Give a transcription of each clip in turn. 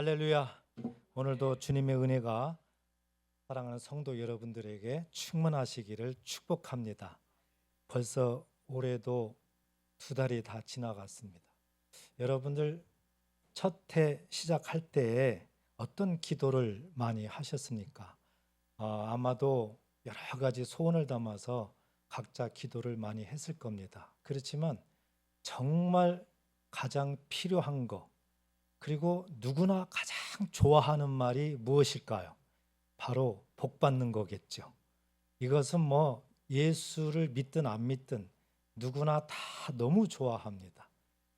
할렐루야. 오늘도 주님의 은혜가 사랑하는 성도 여러분들에게 충만하시기를 축복합니다. 벌써 올해도 2달이 다 지나갔습니다. 여러분들 첫 해 시작할 때에 어떤 기도를 많이 하셨습니까? 아마도 여러 가지 소원을 담아서 각자 기도를 많이 했을 겁니다. 그렇지만 정말 가장 필요한 거, 그리고 누구나 가장 좋아하는 말이 무엇일까요? 바로 복 받는 거겠죠. 이것은 예수를 믿든 안 믿든 누구나 다 너무 좋아합니다.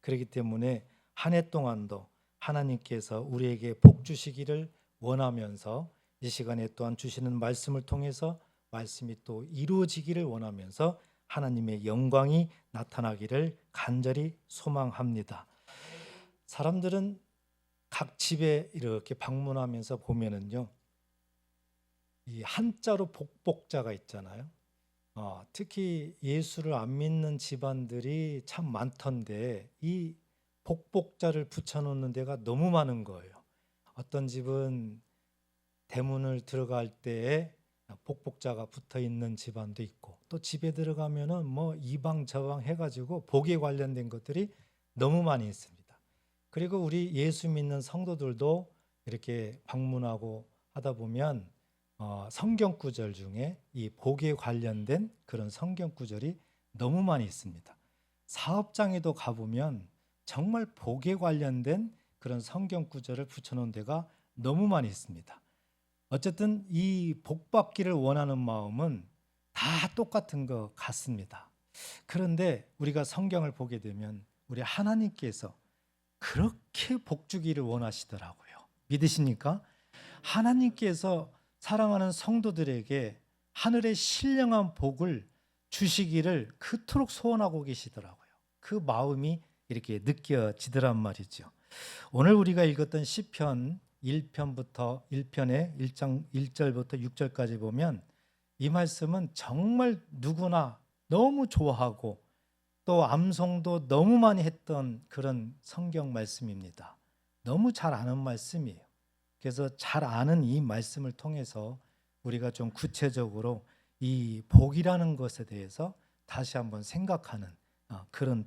그렇기 때문에 한 해 동안도 하나님께서 우리에게 복 주시기를 원하면서 이 시간에 또한 주시는 말씀을 통해서 말씀이 또 이루어지기를 원하면서 하나님의 영광이 나타나기를 간절히 소망합니다. 사람들은 각 집에 이렇게 방문하면서 보면은요, 이 한자로 복복자가 있잖아요. 특히 예수를 안 믿는 집안들이 참 많던데 이 복복자를 붙여놓는 데가 너무 많은 거예요. 어떤 집은 대문을 들어갈 때에 복복자가 붙어 있는 집안도 있고, 또 집에 들어가면은 이방 저방 해가지고 복에 관련된 것들이 너무 많이 있습니다. 그리고 우리 예수 믿는 성도들도 이렇게 방문하고 하다 보면 성경 구절 중에 이 복에 관련된 그런 성경 구절이 너무 많이 있습니다. 사업장에도 가보면 정말 복에 관련된 그런 성경 구절을 붙여놓은 데가 너무 많이 있습니다. 어쨌든 이 복 받기를 원하는 마음은 다 똑같은 것 같습니다. 그런데 우리가 성경을 보게 되면 우리 하나님께서 그렇게 복 주기를 원하시더라고요. 믿으십니까? 하나님께서 사랑하는 성도들에게 하늘의 신령한 복을 주시기를 그토록 소원하고 계시더라고요. 그 마음이 이렇게 느껴지더란 말이죠. 오늘 우리가 읽었던 시편 1편부터 1편의 1장 1절부터 6절까지 보면 이 말씀은 정말 누구나 너무 좋아하고 또 암송도 너무 많이 했던 그런 성경 말씀입니다. 너무 잘 아는 말씀이에요. 그래서 잘 아는 이 말씀을 통해서 우리가 좀 구체적으로 이 복이라는 것에 대해서 다시 한번 생각하는 그런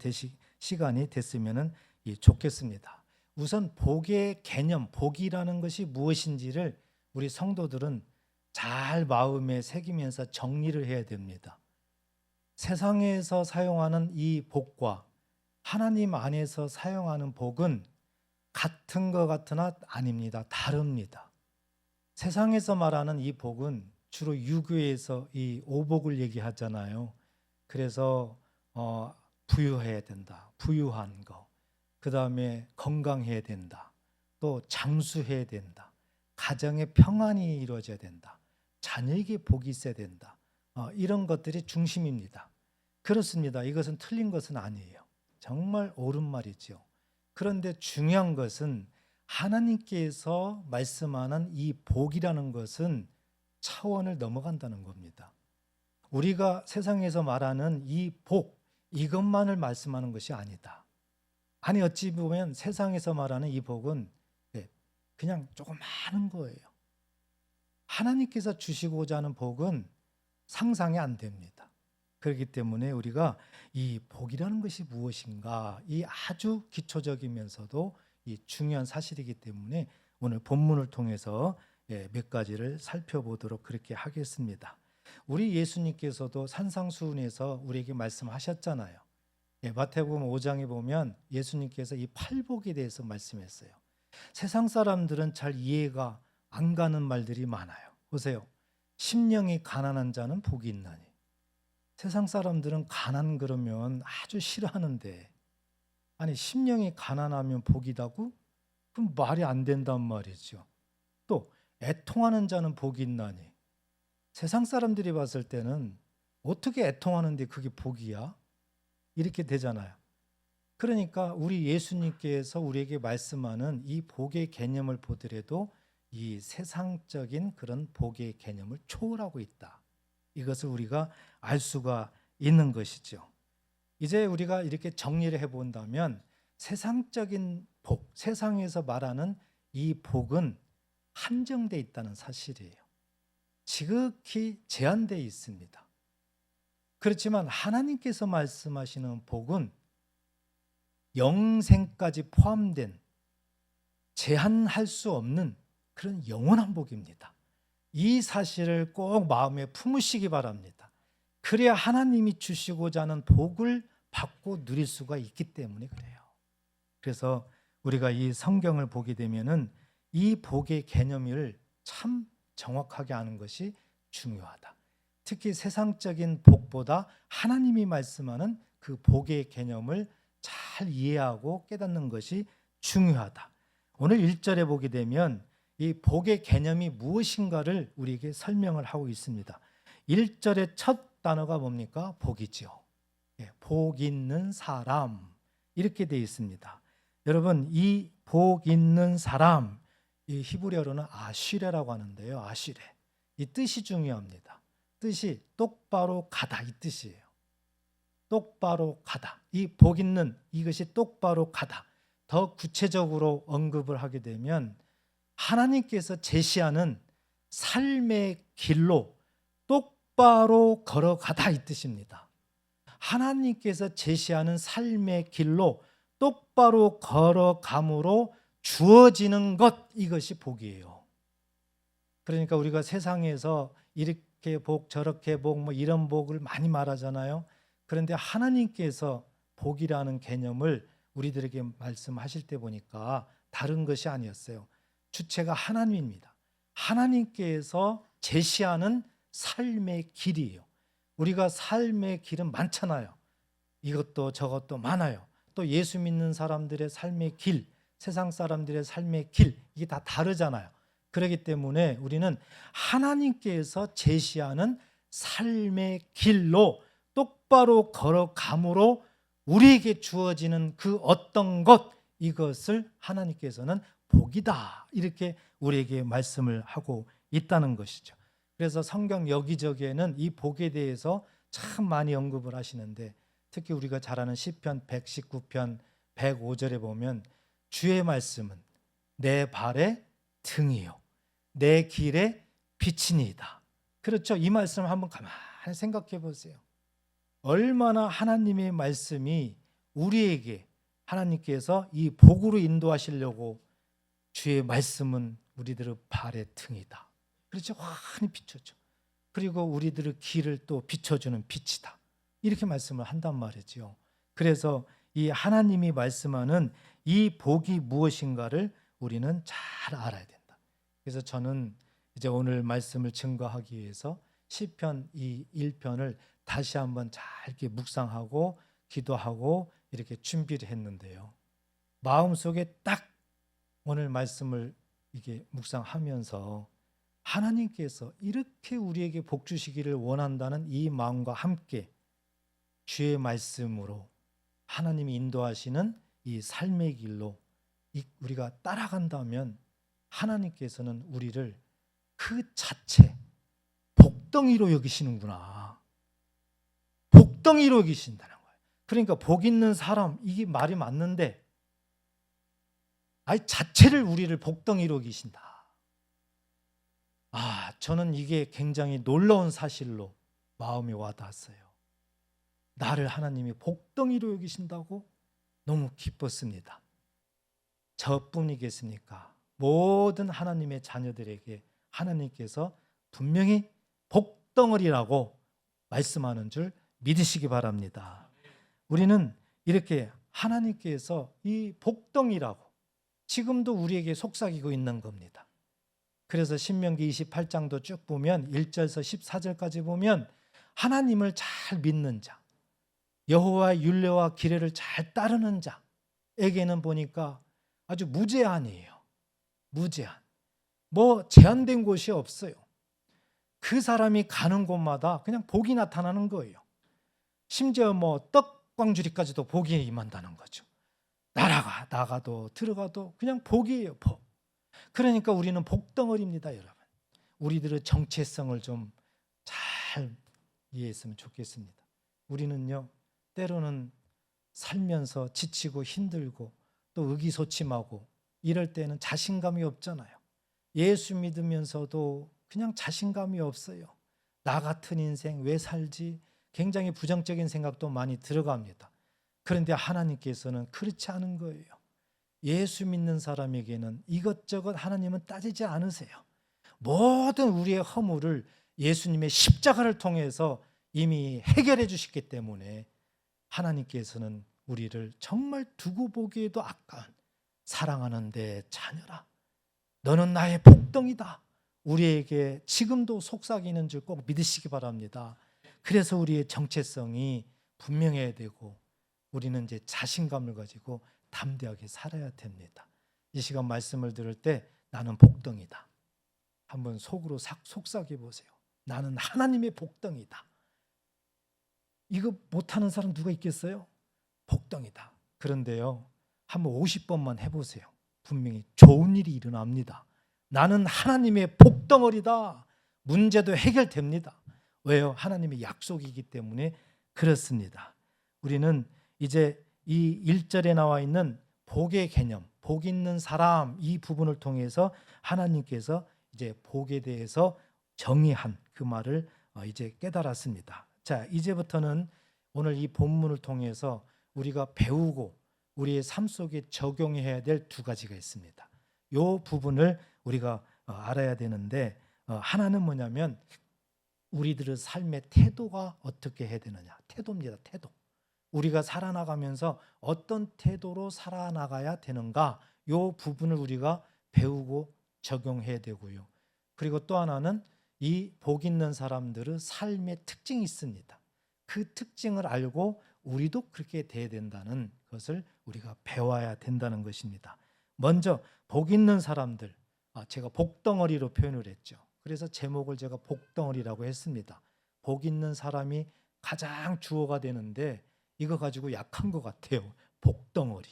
시간이 됐으면 좋겠습니다. 우선 복의 개념, 복이라는 것이 무엇인지를 우리 성도들은 잘 마음에 새기면서 정리를 해야 됩니다. 세상에서 사용하는 이 복과 하나님 안에서 사용하는 복은 같은 것 같으나 아닙니다. 다릅니다. 세상에서 말하는 이 복은 주로 유교에서 이 오복을 얘기하잖아요. 그래서 부유해야 된다. 부유한 거. 그 다음에 건강해야 된다. 또 장수해야 된다. 가정의 평안이 이루어져야 된다. 자녀에게 복이 있어야 된다. 이런 것들이 중심입니다. 그렇습니다. 이것은 틀린 것은 아니에요. 정말 옳은 말이죠. 그런데 중요한 것은 하나님께서 말씀하는 이 복이라는 것은 차원을 넘어간다는 겁니다. 우리가 세상에서 말하는 이 복, 이것만을 말씀하는 것이 아니다. 아니 어찌 보면 세상에서 말하는 이 복은 그냥 조금 많은 거예요. 하나님께서 주시고자 하는 복은 상상이 안 됩니다. 그렇기 때문에 우리가 이 복이라는 것이 무엇인가, 이 아주 기초적이면서도 이 중요한 사실이기 때문에 오늘 본문을 통해서 몇 가지를 살펴보도록 그렇게 하겠습니다. 우리 예수님께서도 산상수훈에서 우리에게 말씀하셨잖아요. 마태복음 5장에 보면 예수님께서 이 팔복에 대해서 말씀했어요. 세상 사람들은 잘 이해가 안 가는 말들이 많아요. 보세요. 심령이 가난한 자는 복이 있나니. 세상 사람들은 가난 그러면 아주 싫어하는데, 아니 심령이 가난하면 복이다고? 그럼 말이 안 된단 말이죠. 또 애통하는 자는 복이 있나니. 세상 사람들이 봤을 때는 어떻게 애통하는데 그게 복이야? 이렇게 되잖아요. 그러니까 우리 예수님께서 우리에게 말씀하는 이 복의 개념을 보더라도 이 세상적인 그런 복의 개념을 초월하고 있다. 이것을 우리가 알 수가 있는 것이죠. 이제 우리가 이렇게 정리를 해본다면 세상적인 복, 세상에서 말하는 이 복은 한정되어 있다는 사실이에요. 지극히 제한되어 있습니다. 그렇지만 하나님께서 말씀하시는 복은 영생까지 포함된 제한할 수 없는 그런 영원한 복입니다. 이 사실을 꼭 마음에 품으시기 바랍니다. 그래야 하나님이 주시고자 하는 복을 받고 누릴 수가 있기 때문에 그래요. 그래서 우리가 이 성경을 보게 되면은 이 복의 개념을 참 정확하게 아는 것이 중요하다. 특히 세상적인 복보다 하나님이 말씀하는 그 복의 개념을 잘 이해하고 깨닫는 것이 중요하다. 오늘 1절에 보게 되면 이 복의 개념이 무엇인가를 우리에게 설명을 하고 있습니다. 1절의 첫 단어가 뭡니까? 복이죠. 복 있는 사람 이렇게 되어 있습니다. 여러분, 이 복 있는 사람, 이 히브리어로는 아쉬레라고 하는데요. 아쉬레. 이 뜻이 중요합니다. 뜻이 똑바로 가다 이 뜻이에요. 똑바로 가다. 이 복 있는 이것이 똑바로 가다. 더 구체적으로 언급을 하게 되면 하나님께서 제시하는 삶의 길로 똑바로 걸어가다 이 뜻입니다. 하나님께서 제시하는 삶의 길로 똑바로 걸어감으로 주어지는 것, 이것이 복이에요. 그러니까 우리가 세상에서 이렇게 복 저렇게 복 뭐 이런 복을 많이 말하잖아요. 그런데 하나님께서 복이라는 개념을 우리들에게 말씀하실 때 보니까 다른 것이 아니었어요. 주체가 하나님입니다. 하나님께서 제시하는 삶의 길이에요. 우리가 삶의 길은 많잖아요. 이것도 저것도 많아요. 또 예수 믿는 사람들의 삶의 길, 세상 사람들의 삶의 길, 이게 다 다르잖아요. 그렇기 때문에 우리는 하나님께서 제시하는 삶의 길로 똑바로 걸어감으로 우리에게 주어지는 그 어떤 것, 이것을 하나님께서는 복이다 이렇게 우리에게 말씀을 하고 있다는 것이죠. 그래서 성경 여기저기에는 이 복에 대해서 참 많이 언급을 하시는데, 특히 우리가 잘 아는 시편 119편 105절에 보면 주의 말씀은 내 발의 등이요 내 길의 빛이니이다. 그렇죠? 이 말씀 한번 가만히 생각해 보세요. 얼마나 하나님의 말씀이 우리에게 하나님께서 이 복으로 인도하시려고 주의 말씀은 우리들의 발의 등이다. 그렇죠? 환히 비춰줘. 그리고 우리들의 길을 또 비춰주는 빛이다. 이렇게 말씀을 한단 말이죠. 그래서 이 하나님이 말씀하는 이 복이 무엇인가를 우리는 잘 알아야 된다. 그래서 저는 이제 오늘 말씀을 증거하기 위해서 시편 이 1편을 다시 한번 잘 이렇게 묵상하고 기도하고 이렇게 준비를 했는데요. 마음속에 딱 오늘 말씀을 이게 묵상하면서 하나님께서 이렇게 우리에게 복 주시기를 원한다는 이 마음과 함께 주의 말씀으로 하나님이 인도하시는 이 삶의 길로 우리가 따라간다면 하나님께서는 우리를 그 자체 복덩이로 여기시는구나. 복덩이로 여기신다는 거예요. 그러니까 복 있는 사람, 이게 말이 맞는데 아예 자체를 우리를 복덩이로 여기신다. 저는 이게 굉장히 놀라운 사실로 마음이 와닿았어요. 나를 하나님이 복덩이로 여기신다고 너무 기뻤습니다. 저뿐이겠습니까? 모든 하나님의 자녀들에게 하나님께서 분명히 복덩어리라고 말씀하는 줄 믿으시기 바랍니다. 우리는 이렇게 하나님께서 이 복덩이라고 지금도 우리에게 속삭이고 있는 겁니다. 그래서 신명기 28장도 쭉 보면 1절에서 14절까지 보면 하나님을 잘 믿는 자, 여호와의 율례와 기례를 잘 따르는 자에게는 보니까 아주 무제한이에요. 무제한. 뭐 제한된 곳이 없어요. 그 사람이 가는 곳마다 그냥 복이 나타나는 거예요. 심지어 뭐 떡광주리까지도 복이 임한다는 거죠. 나가도 들어가도 그냥 복이에요. 복. 그러니까 우리는 복덩어리입니다, 여러분. 우리들의 정체성을 좀 잘 이해했으면 좋겠습니다. 우리는요, 때로는 살면서 지치고 힘들고 또 의기소침하고 이럴 때는 자신감이 없잖아요. 예수 믿으면서도 그냥 자신감이 없어요. 나 같은 인생 왜 살지? 굉장히 부정적인 생각도 많이 들어갑니다. 그런데 하나님께서는 그렇지 않은 거예요. 예수 믿는 사람에게는 이것저것 하나님은 따지지 않으세요. 모든 우리의 허물을 예수님의 십자가를 통해서 이미 해결해 주셨기 때문에 하나님께서는 우리를 정말 두고 보기에도 아까운 사랑하는 내 자녀라, 너는 나의 복덩이다, 우리에게 지금도 속삭이는 줄 꼭 믿으시기 바랍니다. 그래서 우리의 정체성이 분명해야 되고 우리는 이제 자신감을 가지고 담대하게 살아야 됩니다. 이 시간 말씀을 들을 때 나는 복덩이다, 한번 속으로 속삭여 보세요. 나는 하나님의 복덩이다. 이거 못하는 사람 누가 있겠어요? 복덩이다. 그런데요, 한번 50번만 해보세요. 분명히 좋은 일이 일어납니다. 나는 하나님의 복덩어리다. 문제도 해결됩니다. 왜요? 하나님의 약속이기 때문에 그렇습니다. 우리는 이제 이 1절에 나와 있는 복의 개념, 복 있는 사람, 이 부분을 통해서 하나님께서 이제 복에 대해서 정의한 그 말을 이제 깨달았습니다. 자, 이제부터는 오늘 이 본문을 통해서 우리가 배우고 우리의 삶 속에 적용해야 될 두 가지가 있습니다. 이 부분을 우리가 알아야 되는데, 하나는 뭐냐면 우리들의 삶의 태도가 어떻게 해야 되느냐. 태도입니다. 태도. 우리가 살아나가면서 어떤 태도로 살아나가야 되는가, 이 부분을 우리가 배우고 적용해야 되고요. 그리고 또 하나는 이 복 있는 사람들의 삶의 특징이 있습니다. 그 특징을 알고 우리도 그렇게 돼야 된다는 것을 우리가 배워야 된다는 것입니다. 먼저 복 있는 사람들, 제가 복덩어리로 표현을 했죠. 그래서 제목을 제가 복덩어리라고 했습니다. 복 있는 사람이 가장 주어가 되는데 이거 가지고 약한 것 같아요. 복덩어리.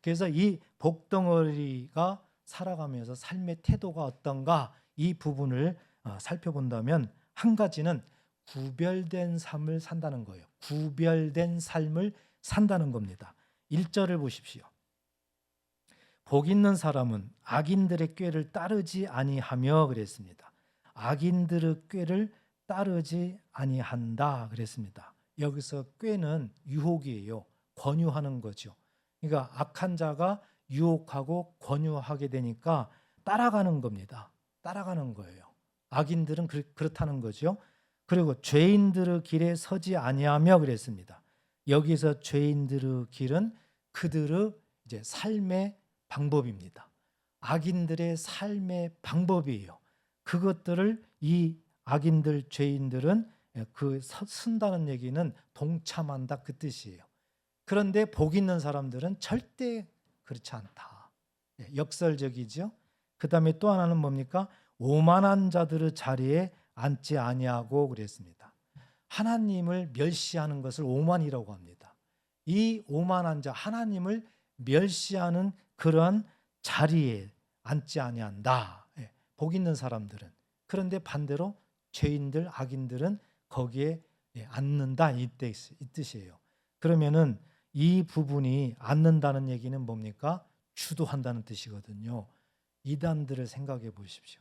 그래서 이 복덩어리가 살아가면서 삶의 태도가 어떤가, 이 부분을 살펴본다면 한 가지는 구별된 삶을 산다는 거예요. 구별된 삶을 산다는 겁니다. 1절을 보십시오. 복 있는 사람은 악인들의 꾀를 따르지 아니하며 그랬습니다. 악인들의 꾀를 따르지 아니한다 그랬습니다. 여기서 꾀는 유혹이에요. 권유하는 거죠. 그러니까 악한 자가 유혹하고 권유하게 되니까 따라가는 겁니다. 따라가는 거예요. 악인들은 그렇다는 거죠. 그리고 죄인들의 길에 서지 아니하며 그랬습니다. 여기서 죄인들의 길은 그들의 이제 삶의 방법입니다. 악인들의 삶의 방법이에요. 그것들을 이 악인들, 죄인들은 그 쓴다는 얘기는 동참한다 그 뜻이에요. 그런데 복 있는 사람들은 절대 그렇지 않다. 역설적이죠. 그 다음에 또 하나는 뭡니까? 오만한 자들의 자리에 앉지 아니하고 그랬습니다. 하나님을 멸시하는 것을 오만이라고 합니다. 이 오만한 자, 하나님을 멸시하는 그러한 자리에 앉지 아니한다. 복 있는 사람들은. 그런데 반대로 죄인들, 악인들은 거기에 앉는다 이 뜻이에요. 그러면은 이 부분이 앉는다는 얘기는 뭡니까? 주도한다는 뜻이거든요. 이단들을 생각해 보십시오.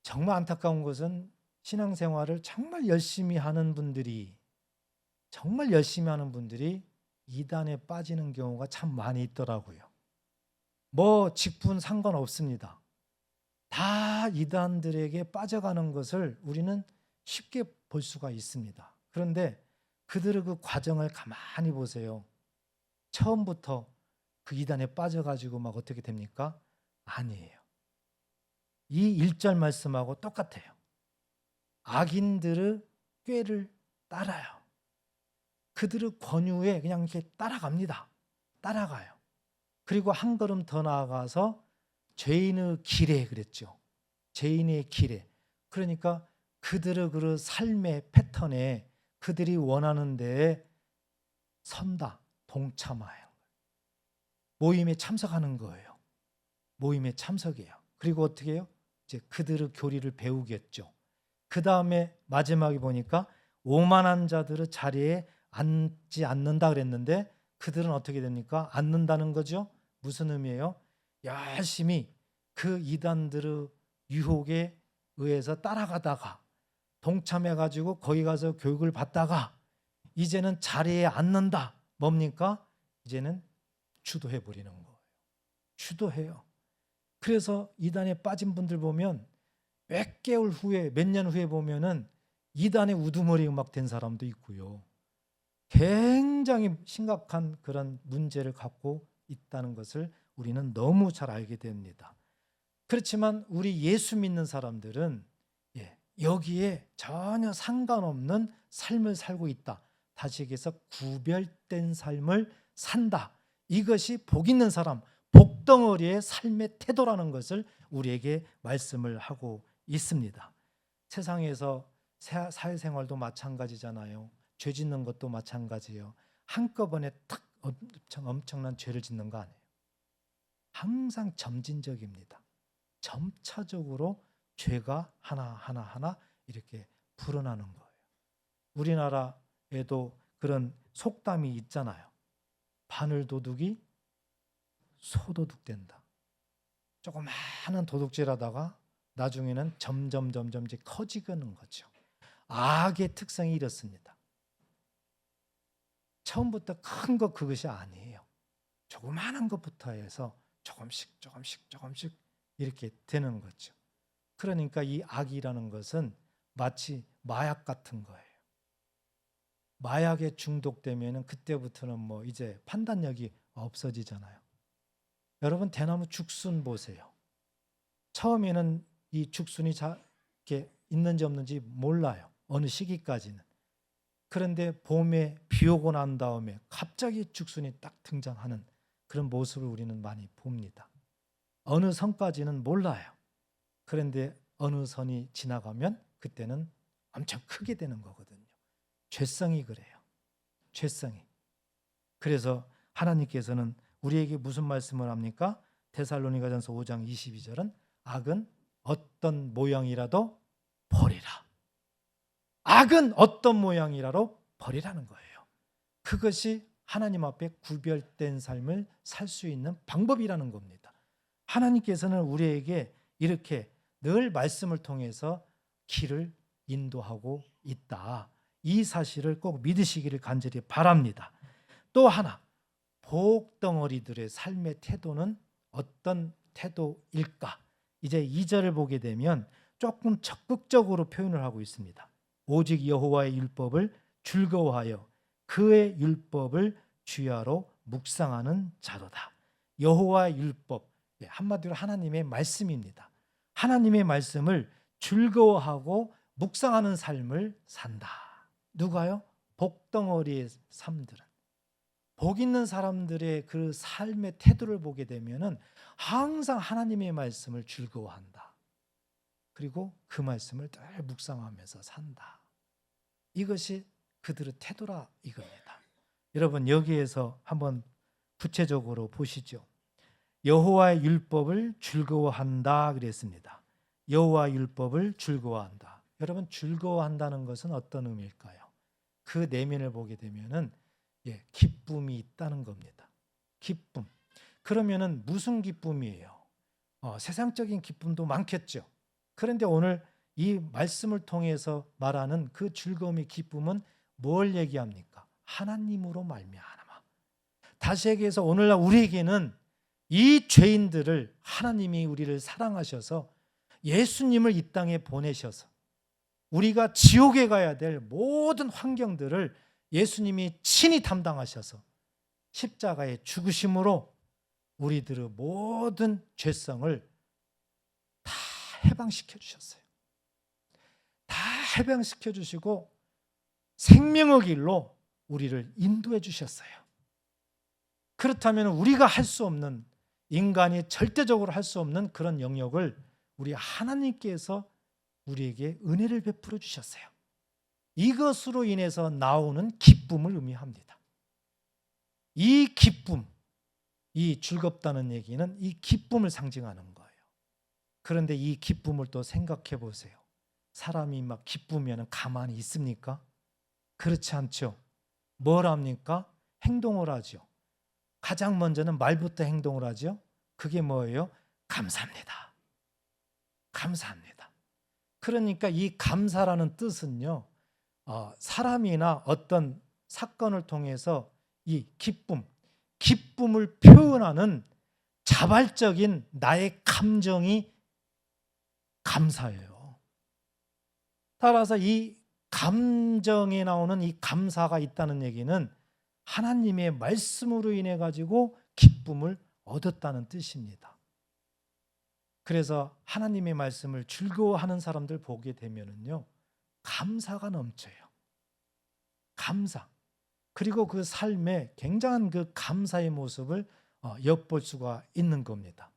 정말 안타까운 것은 신앙생활을 정말 열심히 하는 분들이 이단에 빠지는 경우가 참 많이 있더라고요. 뭐 직분 상관없습니다. 다 이단들에게 빠져가는 것을 우리는 쉽게 볼 수가 있습니다. 그런데 그들의 그 과정을 가만히 보세요. 처음부터 그 이단에 빠져가지고 막 어떻게 됩니까? 아니에요. 이 1절 말씀하고 똑같아요. 악인들의 꾀를 따라요. 그들의 권유에 그냥 이렇게 따라갑니다. 따라가요. 그리고 한 걸음 더 나아가서 죄인의 길에 그랬죠. 죄인의 길에. 그러니까 그들의 그 삶의 패턴에 그들이 원하는 데에 선다, 동참해요. 모임에 참석하는 거예요. 모임에 참석해요. 그리고 어떻게 해요? 이제 그들의 교리를 배우겠죠. 그 다음에 마지막에 보니까 오만한 자들의 자리에 앉지 않는다 그랬는데 그들은 어떻게 됩니까? 앉는다는 거죠. 무슨 의미예요? 열심히 그 이단들의 유혹에 의해서 따라가다가 동참해가지고 거기 가서 교육을 받다가 이제는 자리에 앉는다. 뭡니까? 이제는 주도해버리는 거예요. 주도해요. 그래서 이단에 빠진 분들 보면 몇 개월 후에, 몇 년 후에 보면은 이단의 우두머리 음악 된 사람도 있고요. 굉장히 심각한 그런 문제를 갖고 있다는 것을 우리는 너무 잘 알게 됩니다. 그렇지만 우리 예수 믿는 사람들은 여기에 전혀 상관없는 삶을 살고 있다. 다시 얘기해서 구별된 삶을 산다. 이것이 복 있는 사람, 복덩어리의 삶의 태도라는 것을 우리에게 말씀을 하고 있습니다. 세상에서 사회생활도 마찬가지잖아요. 죄 짓는 것도 마찬가지예요. 한꺼번에 탁 엄청난 죄를 짓는 거 아니에요. 항상 점진적입니다. 점차적으로 죄가 하나 이렇게 불어나는 거예요. 우리나라에도 그런 속담이 있잖아요. 바늘도둑이 소도둑 된다. 조그마한 도둑질하다가 나중에는 점점 커지는 거죠. 악의 특성이 이렇습니다. 처음부터 큰 거 그것이 아니에요. 조그마한 것부터 해서 조금씩 이렇게 되는 거죠. 그러니까 이 악이라는 것은 마치 마약 같은 거예요. 마약에 중독되면 그때부터는 이제 판단력이 없어지잖아요. 여러분 대나무 죽순 보세요. 처음에는 이 죽순이 이렇게 있는지 없는지 몰라요. 어느 시기까지는. 그런데 봄에 비 오고 난 다음에 갑자기 죽순이 딱 등장하는 그런 모습을 우리는 많이 봅니다. 어느 선까지는 몰라요. 그런데 어느 선이 지나가면 그때는 엄청 크게 되는 거거든요. 죄성이 그래요. 죄성이. 그래서 하나님께서는 우리에게 무슨 말씀을 합니까? 데살로니가전서 5장 22절은 악은 어떤 모양이라도 버리라. 악은 어떤 모양이라도 버리라는 거예요. 그것이 하나님 앞에 구별된 삶을 살 수 있는 방법이라는 겁니다. 하나님께서는 우리에게 이렇게 늘 말씀을 통해서 길을 인도하고 있다. 이 사실을 꼭 믿으시기를 간절히 바랍니다. 또 하나, 복덩어리들의 삶의 태도는 어떤 태도일까? 이제 2절을 보게 되면 조금 적극적으로 표현을 하고 있습니다. 오직 여호와의 율법을 즐거워하여 그의 율법을 주야로 묵상하는 자로다. 여호와의 율법, 한마디로 하나님의 말씀입니다. 하나님의 말씀을 즐거워하고 묵상하는 삶을 산다. 누가요? 복덩어리의 삶들은. 복 있는 사람들의 그 삶의 태도를 보게 되면은 항상 하나님의 말씀을 즐거워한다. 그리고 그 말씀을 늘 묵상하면서 산다. 이것이 그들의 태도라 이겁니다. 여러분 여기에서 한번 구체적으로 보시죠. 여호와의 율법을 즐거워한다 그랬습니다. 여호와의 율법을 즐거워한다. 여러분 즐거워한다는 것은 어떤 의미일까요? 그 내면을 보게 되면은 기쁨이 있다는 겁니다. 기쁨. 그러면은 무슨 기쁨이에요? 세상적인 기쁨도 많겠죠. 그런데 오늘 이 말씀을 통해서 말하는 그 즐거움의 기쁨은 뭘 얘기합니까? 하나님으로 말미암아. 다시 얘기해서 오늘날 우리에게는 이 죄인들을 하나님이 우리를 사랑하셔서 예수님을 이 땅에 보내셔서 우리가 지옥에 가야 될 모든 환경들을 예수님이 친히 담당하셔서 십자가의 죽으심으로 우리들의 모든 죄성을 다 해방시켜 주셨어요. 다 해방시켜 주시고 생명의 길로 우리를 인도해 주셨어요. 그렇다면 우리가 할 수 없는, 인간이 절대적으로 할 수 없는 그런 영역을 우리 하나님께서 우리에게 은혜를 베풀어 주셨어요. 이것으로 인해서 나오는 기쁨을 의미합니다. 이 기쁨, 이 즐겁다는 얘기는 이 기쁨을 상징하는 거예요. 그런데 이 기쁨을 또 생각해 보세요. 사람이 막 기쁘면 가만히 있습니까? 그렇지 않죠. 뭘 합니까? 행동을 하죠. 가장 먼저는 말부터 행동을 하죠. 그게 뭐예요? 감사합니다. 감사합니다. 그러니까 이 감사라는 뜻은요, 사람이나 어떤 사건을 통해서 이 기쁨을 표현하는 자발적인 나의 감정이 감사예요. 따라서 이 감정에 나오는 이 감사가 있다는 얘기는 하나님의 말씀으로 인해 가지고 기쁨을 얻었다는 뜻입니다. 그래서 하나님의 말씀을 즐거워하는 사람들 보게 되면은요, 감사가 넘쳐요. 감사. 그리고 그 삶에 굉장한 그 감사의 모습을 엿볼 수가 있는 겁니다.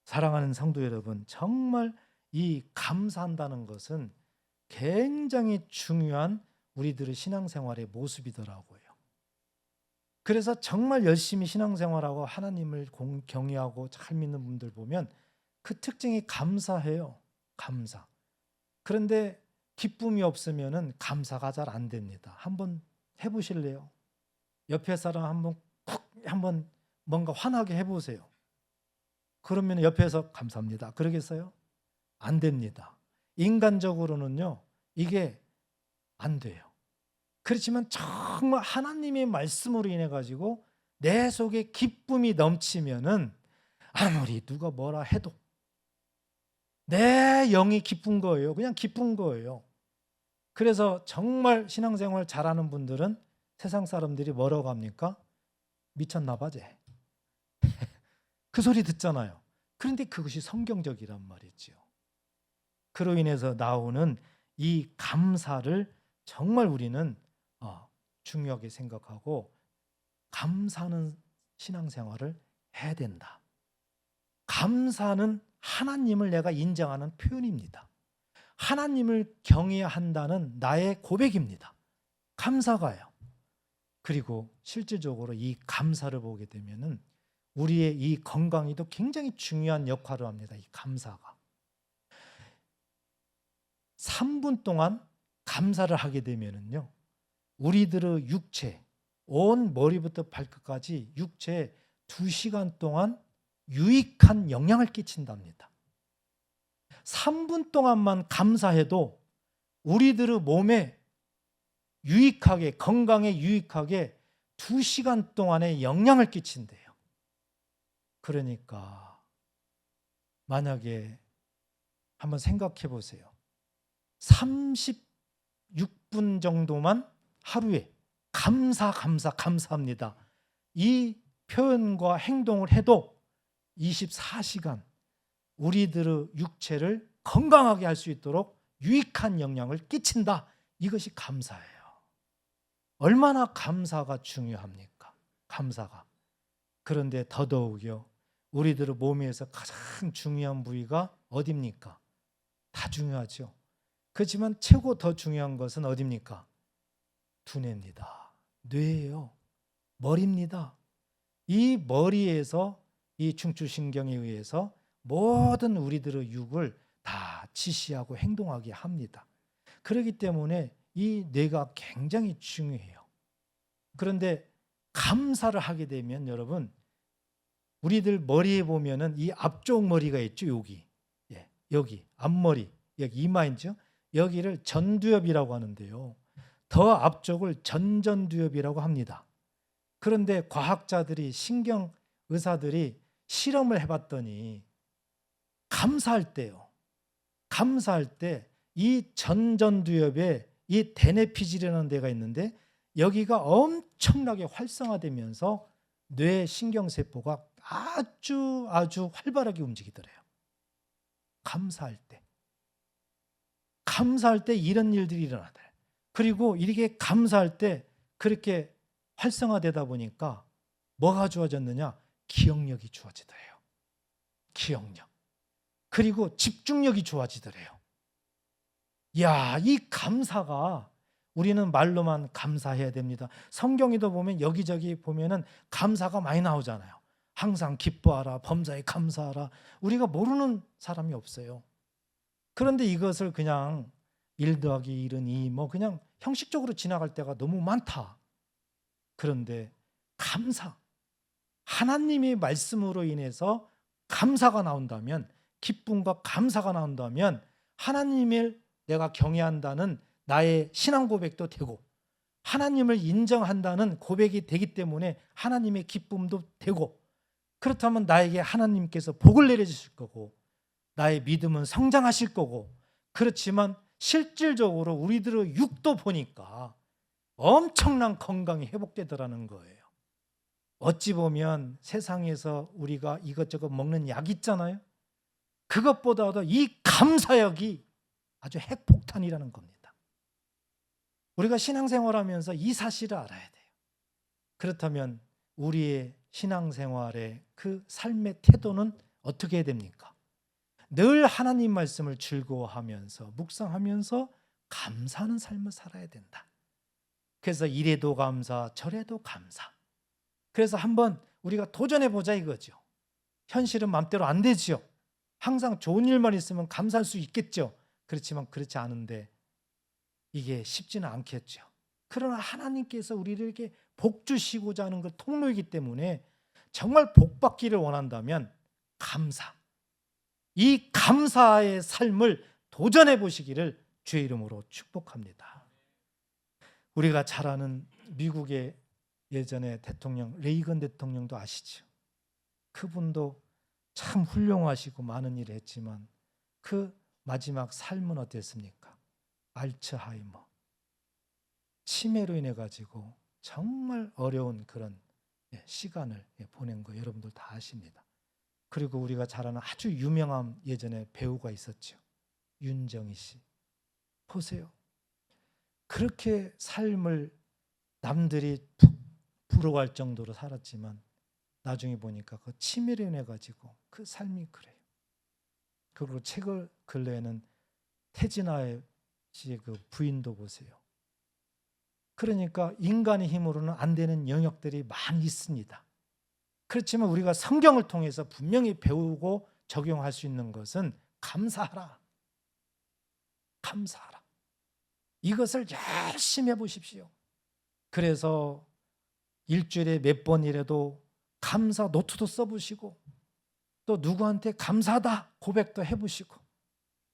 사랑하는 성도 여러분, 정말 이 감사한다는 것은 굉장히 중요한 우리들의 신앙생활의 모습이더라고요. 그래서 정말 열심히 신앙생활하고 하나님을 경외하고 잘 믿는 분들 보면 그 특징이 감사해요. 감사. 그런데 기쁨이 없으면은 감사가 잘 안 됩니다. 한번 해보실래요? 옆에 사람 한번 뭔가 화나게 해보세요. 그러면 옆에서 감사합니다. 그러겠어요? 안 됩니다. 인간적으로는요, 이게 안 돼요. 그렇지만 정말 하나님의 말씀으로 인해 가지고 내 속에 기쁨이 넘치면은 아무리 누가 뭐라 해도 내 영이 기쁜 거예요. 그냥 기쁜 거예요. 그래서 정말 신앙생활 잘하는 분들은 세상 사람들이 뭐라고 합니까? 미쳤나 봐 쟤. 그 소리 듣잖아요. 그런데 그것이 성경적이란 말이죠. 그로 인해서 나오는 이 감사를 정말 우리는 중요하게 생각하고 감사하는 신앙생활을 해야 된다. 감사는 하나님을 내가 인정하는 표현입니다. 하나님을 경외한다는 나의 고백입니다. 감사가요. 그리고 실질적으로 이 감사를 보게 되면은 우리의 이 건강에도 굉장히 중요한 역할을 합니다. 이 감사가. 3분 동안 감사를 하게 되면은요, 우리들의 육체, 온 머리부터 발끝까지 육체에 2시간 동안 유익한 영향을 끼친답니다. 3분 동안만 감사해도 우리들의 몸에 유익하게, 건강에 유익하게 2시간 동안의 영향을 끼친대요. 그러니까 만약에 한번 생각해 보세요. 36분 정도만 하루에 감사합니다. 이 표현과 행동을 해도 24시간 우리들의 육체를 건강하게 할 수 있도록 유익한 영향을 끼친다. 이것이 감사예요. 얼마나 감사가 중요합니까? 감사가. 그런데 더더욱요, 우리들의 몸에서 가장 중요한 부위가 어디입니까? 다 중요하죠. 그렇지만 최고 더 중요한 것은 어디입니까? 두뇌입니다. 뇌예요. 머리입니다. 이 머리에서 이 중추신경에 의해서 모든 우리들의 육을 다 지시하고 행동하게 합니다. 그렇기 때문에 이 뇌가 굉장히 중요해요. 그런데 감사를 하게 되면 여러분, 우리들 머리에 보면은 이 앞쪽 머리가 있죠. 여기 앞머리, 여기 이마인죠. 여기를 전두엽이라고 하는데요. 더 앞쪽을 전전두엽이라고 합니다. 그런데 과학자들이, 신경 의사들이 실험을 해봤더니 감사할 때 이 전전두엽에 이 대뇌피질이라는 데가 있는데 여기가 엄청나게 활성화되면서 뇌 신경세포가 아주 활발하게 움직이더래요. 감사할 때 이런 일들이 일어나더래요. 그리고 이렇게 감사할 때 그렇게 활성화되다 보니까 뭐가 좋아졌느냐? 기억력이 좋아지더래요. 기억력. 그리고 집중력이 좋아지더래요. 야, 이 감사가 우리는 말로만 감사해야 됩니다. 성경에도 보면 여기저기 보면은 감사가 많이 나오잖아요. 항상 기뻐하라, 범사에 감사하라. 우리가 모르는 사람이 없어요. 그런데 이것을 그냥 1 더하기 1은 2 뭐 그냥 형식적으로 지나갈 때가 너무 많다. 그런데 감사, 하나님의 말씀으로 인해서 감사가 나온다면, 기쁨과 감사가 나온다면 하나님을 내가 경외한다는 나의 신앙 고백도 되고, 하나님을 인정한다는 고백이 되기 때문에 하나님의 기쁨도 되고, 그렇다면 나에게 하나님께서 복을 내려주실 거고, 나의 믿음은 성장하실 거고. 그렇지만 실질적으로 우리들의 육도 보니까 엄청난 건강이 회복되더라는 거예요. 어찌 보면 세상에서 우리가 이것저것 먹는 약 있잖아요. 그것보다도 이 감사역이 아주 핵폭탄이라는 겁니다. 우리가 신앙생활하면서 이 사실을 알아야 돼요. 그렇다면 우리의 신앙생활의 그 삶의 태도는 어떻게 해야 됩니까? 늘 하나님 말씀을 즐거워하면서 묵상하면서 감사하는 삶을 살아야 된다. 그래서 이래도 감사, 저래도 감사. 그래서 한번 우리가 도전해보자 이거죠. 현실은 마음대로 안 되죠. 항상 좋은 일만 있으면 감사할 수 있겠죠. 그렇지만 그렇지 않은데 이게 쉽지는 않겠죠. 그러나 하나님께서 우리에게 복 주시고자 하는 그 통로이기 때문에 정말 복 받기를 원한다면 감사, 이 감사의 삶을 도전해 보시기를 주의 이름으로 축복합니다. 우리가 잘 아는 미국의 예전에 대통령 레이건 대통령도 아시죠? 그분도 참 훌륭하시고 많은 일을 했지만 그 마지막 삶은 어땠습니까? 알츠하이머, 치매로 인해 가지고 정말 어려운 그런 시간을 보낸 거 여러분들 다 아십니다. 그리고 우리가 잘 아는 아주 유명한 예전에 배우가 있었죠. 윤정희 씨. 보세요. 그렇게 삶을 남들이 부러워할 정도로 살았지만 나중에 보니까 그 치매로 인해 가지고 그 삶이 그래요. 그리고 책을 근래에는 태진아 씨의 그 부인도 보세요. 그러니까 인간의 힘으로는 안 되는 영역들이 많이 있습니다. 그렇지만 우리가 성경을 통해서 분명히 배우고 적용할 수 있는 것은 감사하라. 감사하라. 이것을 열심히 해보십시오. 그래서 일주일에 몇 번이라도 감사 노트도 써보시고 또 누구한테 감사하다 고백도 해보시고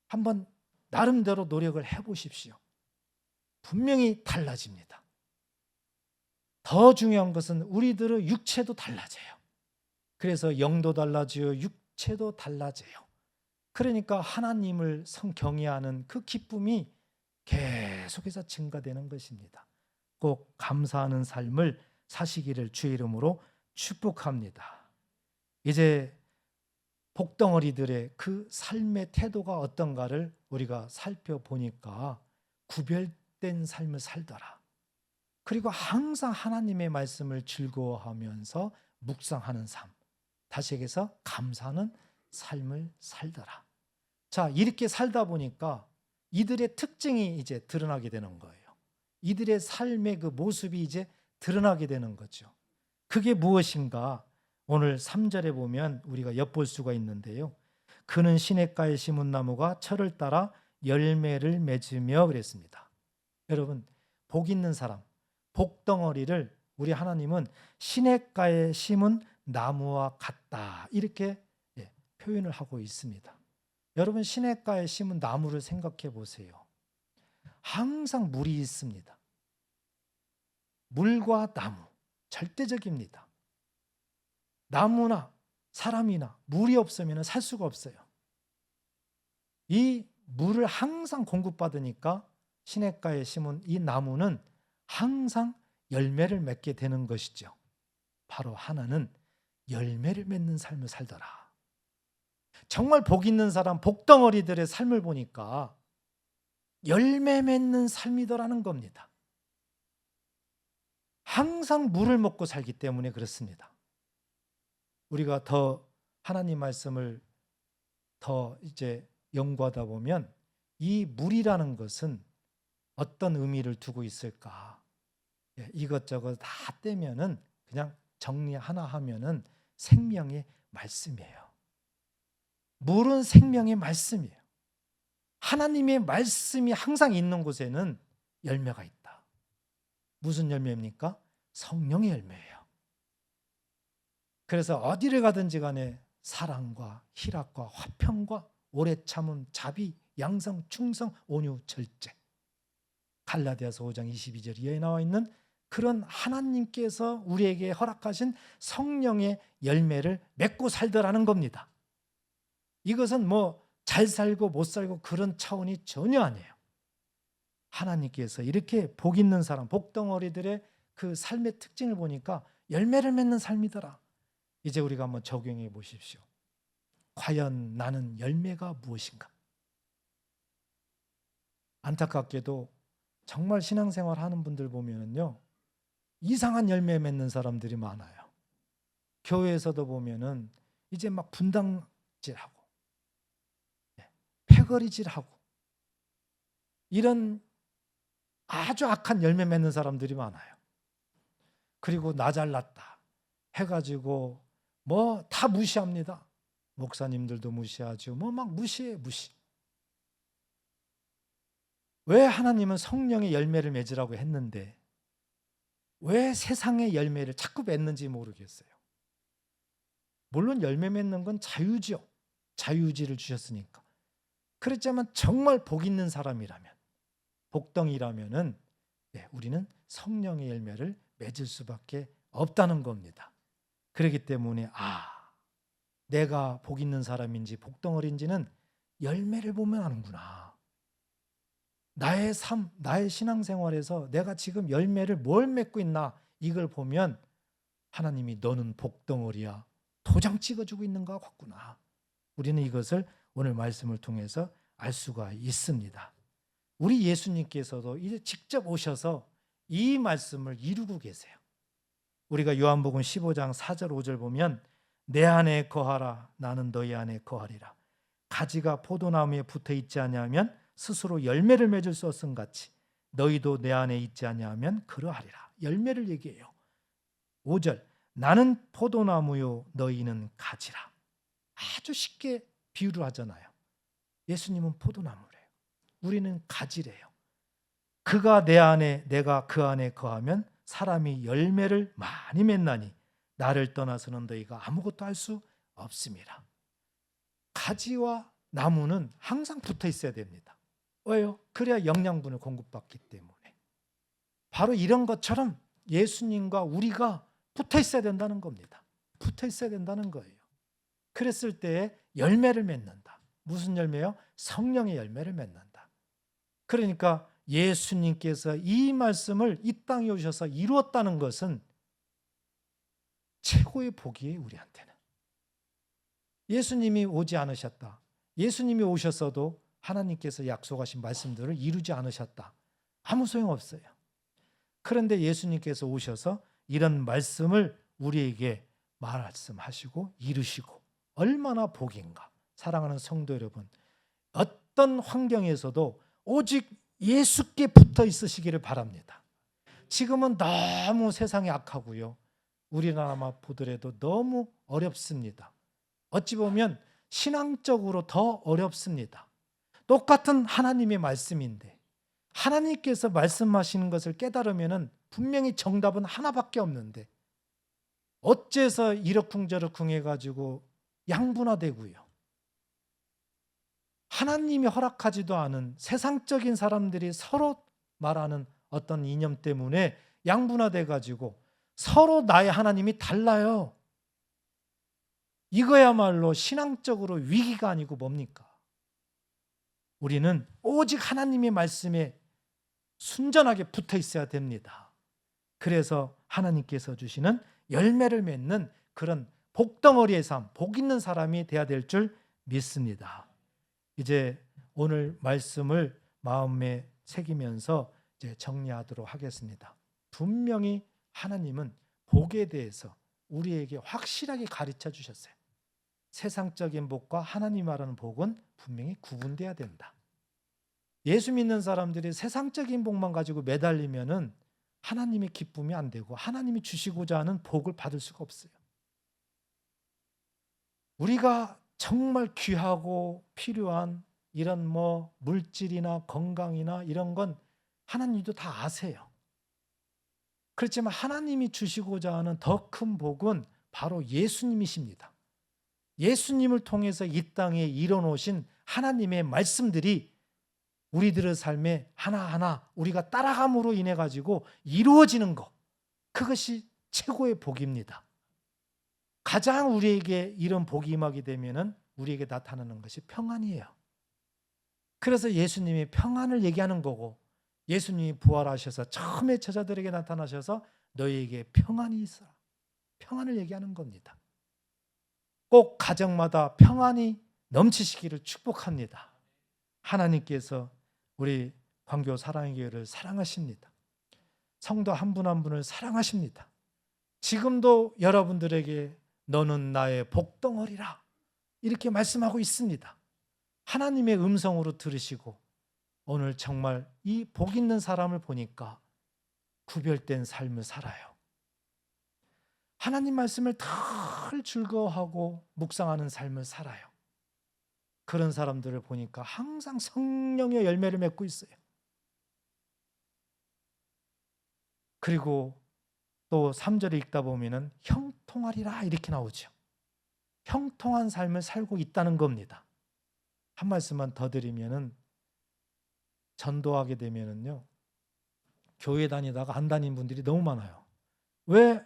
한번 나름대로 노력을 해보십시오. 분명히 달라집니다. 더 중요한 것은 우리들의 육체도 달라져요. 그래서 영도 달라져요. 육체도 달라져요. 그러니까 하나님을 경외하는 그 기쁨이 계속해서 증가되는 것입니다. 꼭 감사하는 삶을 사시기를 주의 이름으로 축복합니다. 이제 복덩어리들의 그 삶의 태도가 어떤가를 우리가 살펴보니까 구별된 삶을 살더라. 그리고 항상 하나님의 말씀을 즐거워하면서 묵상하는 삶. 다시 얘기해서 감사하는 삶을 살더라. 자, 이렇게 살다 보니까 이들의 특징이 이제 드러나게 되는 거예요. 이들의 삶의 그 모습이 이제 드러나게 되는 거죠. 그게 무엇인가? 오늘 3절에 보면 우리가 엿볼 수가 있는데요. 그는 시냇가에 심은 나무가 철을 따라 열매를 맺으며 그랬습니다. 여러분, 복 있는 사람, 복덩어리를 우리 하나님은 시냇가에 심은 나무와 같다 이렇게 표현을 하고 있습니다. 여러분, 시냇가에 심은 나무를 생각해 보세요. 항상 물이 있습니다. 물과 나무 절대적입니다. 나무나 사람이나 물이 없으면 살 수가 없어요. 이 물을 항상 공급받으니까 시냇가에 심은 이 나무는 항상 열매를 맺게 되는 것이죠. 바로 하나는 열매를 맺는 삶을 살더라. 정말 복 있는 사람, 복덩어리들의 삶을 보니까 열매 맺는 삶이더라는 겁니다. 항상 물을 먹고 살기 때문에 그렇습니다. 우리가 더 하나님 말씀을 더 이제 연구하다 보면 이 물이라는 것은 어떤 의미를 두고 있을까? 이것저것 다 떼면은 그냥 정리 하나 하면은 생명의 말씀이에요. 물은 생명의 말씀이에요. 하나님의 말씀이 항상 있는 곳에는 열매가 있다. 무슨 열매입니까? 성령의 열매예요. 그래서 어디를 가든지 간에 사랑과 희락과 화평과 오래 참음, 자비, 양성, 충성, 온유, 절제. 갈라디아서 5장 22절 이하에 나와 있는 그런 하나님께서 우리에게 허락하신 성령의 열매를 맺고 살더라는 겁니다. 이것은 뭐 잘 살고 못 살고 그런 차원이 전혀 아니에요. 하나님께서 이렇게 복 있는 사람, 복덩어리들의 그 삶의 특징을 보니까 열매를 맺는 삶이더라. 이제 우리가 한번 적용해 보십시오. 과연 나는 열매가 무엇인가? 안타깝게도 정말 신앙생활 하는 분들 보면은요, 이상한 열매 맺는 사람들이 많아요. 교회에서도 보면은 이제 막 분당질하고 패거리질하고 이런 아주 악한 열매 맺는 사람들이 많아요. 그리고 나 잘났다 해가지고 뭐 다 무시합니다. 목사님들도 무시하죠. 뭐 막 무시해. 왜 하나님은 성령의 열매를 맺으라고 했는데 왜 세상의 열매를 자꾸 맺는지 모르겠어요. 물론 열매 맺는 건 자유죠. 자유의지를 주셨으니까. 그렇지만 정말 복 있는 사람이라면, 복덩이라면은 우리는 성령의 열매를 맺을 수밖에 없다는 겁니다. 그렇기 때문에 내가 복 있는 사람인지 복덩어리인지는 열매를 보면 아는구나. 나의 삶, 나의 신앙생활에서 내가 지금 열매를 뭘 맺고 있나 이걸 보면 하나님이 너는 복덩어리야. 도장 찍어주고 있는 것 같구나. 우리는 이것을 오늘 말씀을 통해서 알 수가 있습니다. 우리 예수님께서도 이제 직접 오셔서 이 말씀을 이루고 계세요. 우리가 요한복음 15장 4절 5절 보면 내 안에 거하라 나는 너희 안에 거하리라. 가지가 포도나무에 붙어 있지 아니하면 스스로 열매를 맺을 수 없음 같이 너희도 내 안에 있지 아니하면 그러하리라. 열매를 얘기해요. 5절 나는 포도나무요 너희는 가지라. 아주 쉽게 비유를 하잖아요. 예수님은 포도나무래요. 우리는 가지래요. 그가 내 안에 내가 그 안에 거하면 사람이 열매를 많이 맺나니 나를 떠나서는 너희가 아무것도 할 수 없습니다. 가지와 나무는 항상 붙어 있어야 됩니다. 왜요? 그래야 영양분을 공급받기 때문에. 바로 이런 것처럼 예수님과 우리가 붙어 있어야 된다는 겁니다. 붙어 있어야 된다는 거예요. 그랬을 때 열매를 맺는다. 무슨 열매요? 성령의 열매를 맺는다. 그러니까 예수님께서 이 말씀을 이 땅에 오셔서 이루었다는 것은 최고의 복이에요, 우리한테는. 예수님이 오지 않으셨다. 예수님이 오셨어도 하나님께서 약속하신 말씀들을 이루지 않으셨다. 아무 소용없어요. 그런데 예수님께서 오셔서 이런 말씀을 우리에게 말씀하시고 이루시고 얼마나 복인가. 사랑하는 성도 여러분, 어떤 환경에서도 오직 예수께 붙어 있으시기를 바랍니다. 지금은 너무 세상이 악하고요. 우리나라만 보더라도 너무 어렵습니다. 어찌 보면 신앙적으로 더 어렵습니다. 똑같은 하나님의 말씀인데 하나님께서 말씀하시는 것을 깨달으면 분명히 정답은 하나밖에 없는데 어째서 이러쿵저러쿵 해가지고 양분화되고요. 하나님이 허락하지도 않은 세상적인 사람들이 서로 말하는 어떤 이념 때문에 양분화돼가지고 서로 나의 하나님이 달라요. 이거야말로 신앙적으로 위기가 아니고 뭡니까? 우리는 오직 하나님의 말씀에 순전하게 붙어 있어야 됩니다. 그래서 하나님께서 주시는 열매를 맺는 그런 복덩어리의 삶, 복 있는 사람이 돼야 될 줄 믿습니다. 이제 오늘 말씀을 마음에 새기면서 이제 정리하도록 하겠습니다. 분명히 하나님은 복에 대해서 우리에게 확실하게 가르쳐 주셨어요. 세상적인 복과 하나님 말하는 복은 분명히 구분돼야 된다. 예수 믿는 사람들이 세상적인 복만 가지고 매달리면은 하나님의 기쁨이 안 되고 하나님이 주시고자 하는 복을 받을 수가 없어요. 우리가 정말 귀하고 필요한 이런 뭐 물질이나 건강이나 이런 건 하나님도 다 아세요. 그렇지만 하나님이 주시고자 하는 더 큰 복은 바로 예수님이십니다. 예수님을 통해서 이 땅에 이뤄놓으신 하나님의 말씀들이 우리들의 삶에 하나하나 우리가 따라감으로 인해 가지고 이루어지는 것, 그것이 최고의 복입니다. 가장 우리에게 이런 복이 임하게 되면은 우리에게 나타나는 것이 평안이에요. 그래서 예수님이 평안을 얘기하는 거고, 예수님이 부활하셔서 처음에 제자들에게 나타나셔서 너희에게 평안이 있어라, 평안을 얘기하는 겁니다. 꼭 가정마다 평안이 넘치시기를 축복합니다. 하나님께서 우리 광교 사랑의 교회를 사랑하십니다. 성도 한 분 한 분을 사랑하십니다. 지금도 여러분들에게 너는 나의 복덩어리라 이렇게 말씀하고 있습니다. 하나님의 음성으로 들으시고 오늘 정말 이 복 있는 사람을 보니까 구별된 삶을 살아요. 하나님 말씀을 늘 즐거워하고 묵상하는 삶을 살아요. 그런 사람들을 보니까 항상 성령의 열매를 맺고 있어요. 그리고 또 3절에 읽다 보면은 형통하리라 이렇게 나오죠. 형통한 삶을 살고 있다는 겁니다. 한 말씀만 더 드리면은, 전도하게 되면은요, 교회 다니다가 안 다닌 분들이 너무 많아요. 왜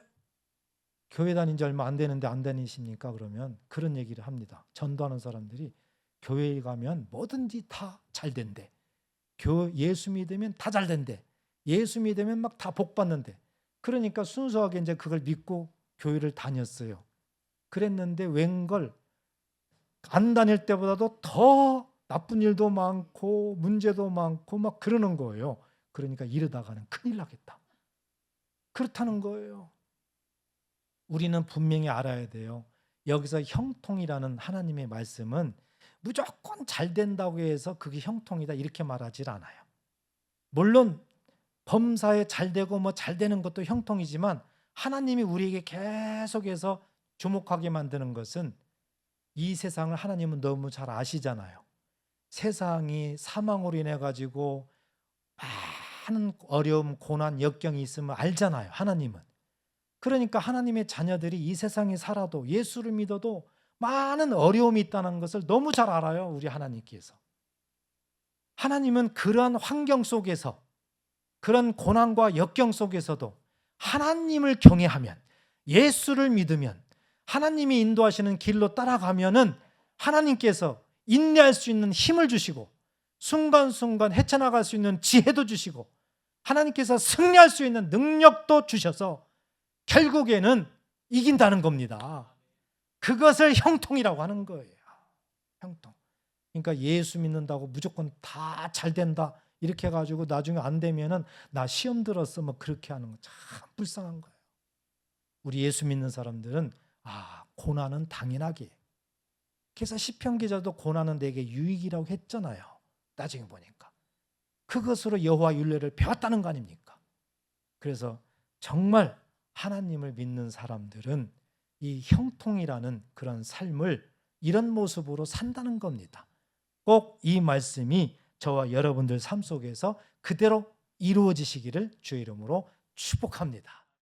교회 다닌 지 얼마 안 되는데 안 다니십니까? 그러면 그런 얘기를 합니다. 전도하는 사람들이 교회에 가면 뭐든지 다 잘 된대. 예수 믿으면 다 잘 된대. 예수 믿으면 막 다 복 받는데. 그러니까 순수하게 이제 그걸 믿고 교회를 다녔어요. 그랬는데 웬걸 안 다닐 때보다도 더 나쁜 일도 많고 문제도 많고 막 그러는 거예요. 그러니까 이러다가는 큰일 나겠다. 그렇다는 거예요. 우리는 분명히 알아야 돼요. 여기서 형통이라는 하나님의 말씀은 무조건 잘 된다고 해서 그게 형통이다 이렇게 말하지 않아요. 물론 범사에 잘 되고 뭐 잘 되는 것도 형통이지만, 하나님이 우리에게 계속해서 주목하게 만드는 것은, 이 세상을 하나님은 너무 잘 아시잖아요. 세상이 사망으로 인해 가지고 많은 어려움, 고난, 역경이 있으면 알잖아요, 하나님은. 그러니까 하나님의 자녀들이 이 세상에 살아도, 예수를 믿어도 많은 어려움이 있다는 것을 너무 잘 알아요, 우리 하나님께서. 하나님은 그러한 환경 속에서, 그런 고난과 역경 속에서도 하나님을 경외하면, 예수를 믿으면, 하나님이 인도하시는 길로 따라가면은 하나님께서 인내할 수 있는 힘을 주시고, 순간순간 헤쳐나갈 수 있는 지혜도 주시고, 하나님께서 승리할 수 있는 능력도 주셔서 결국에는 이긴다는 겁니다. 그것을 형통이라고 하는 거예요. 형통. 그러니까 예수 믿는다고 무조건 다 잘 된다 이렇게 해가지고 나중에 안 되면은 나 시험 들었어 뭐 그렇게 하는 거 참 불쌍한 거예요. 우리 예수 믿는 사람들은 고난은 당연하게. 그래서 시편 기자도 고난은 내게 유익이라고 했잖아요. 나중에 보니까 그것으로 여호와 율례를 배웠다는 거 아닙니까? 그래서 정말 하나님을 믿는 사람들은 이 형통이라는 그런 삶을 이런 모습으로 산다는 겁니다. 꼭 이 말씀이 저와 여러분들 삶 속에서 그대로 이루어지시기를 주의 이름으로 축복합니다.